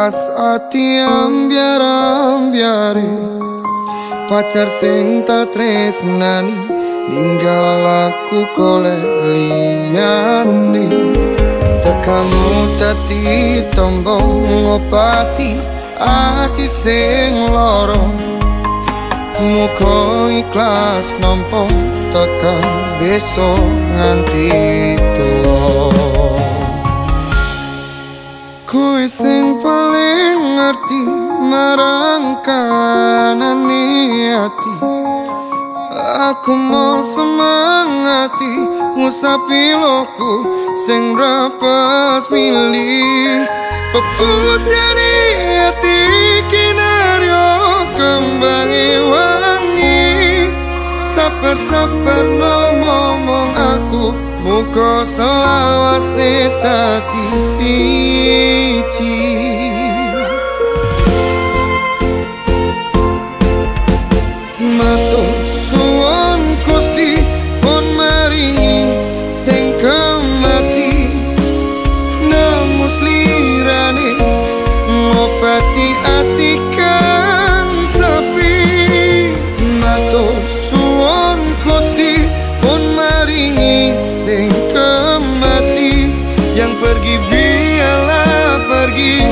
Pas ati ambyar-ambyare pacar sing tak tresnani ninggal aku golek liyane. Tekamu dadi tombo ngobati ati sing lara. Muga ikhlas nampa tekan besok nganti tuwa. Kowe sing paling ngerti marang kanane ati. Aku mau semangati ngusapi loku sing rapas milih. Pepujane ati kinaryo kembangi wangi. Sabar-sabar ngomong aku muka selawase dadi siji. Matur suwun Gusti pun maringi sing kemati. Namus lirane ngobati ati kang sepi. Matur suwun Gusti pun maringi sing kemati. Yang pergi biarlah pergi,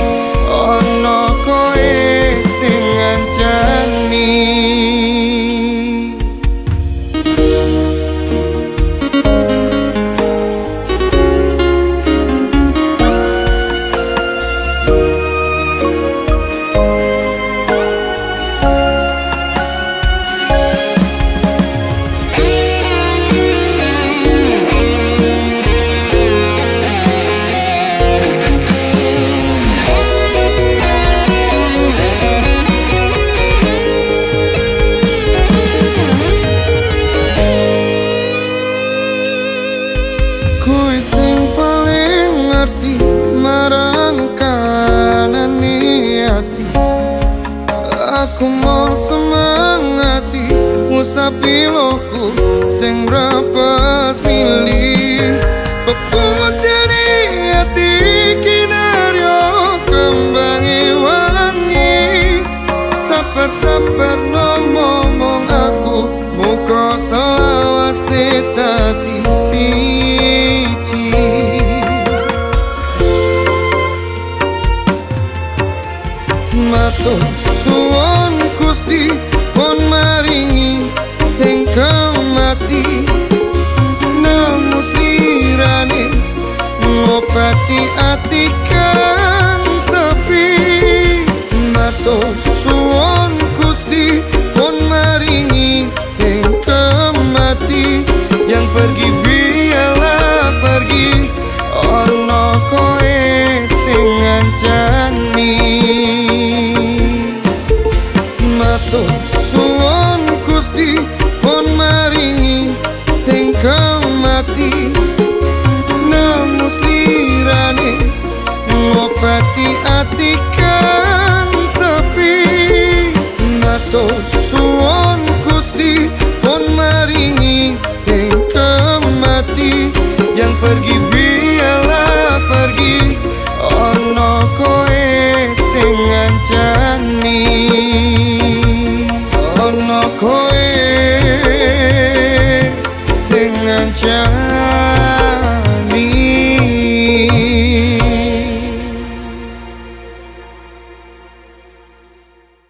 ono koe sing ngancani. Kowe sing paling ngerti marang kanane ati. Aku mau semangati ngusapi loku sing rapas milih. Pepujane ati kinaryo kembangi wangi. Sabar-sabar ngomong aku muka selawase dadi siji. Matur suwun Gusti pun maringi sing kemati. Namus lirane ngobati ati kang sepi. Matur suwun Gusti pun maringi sing kemati. Yang pergi biarlah pergi, ono koe sing ngancani. Matur suwun Gusti pun maringi sing kemati. Namus lirane ngobati ati kang sepi. Matur suwun Gusti pun maringi sing kemati. Yang pergi biarlah pergi, ono koe sing ngancani.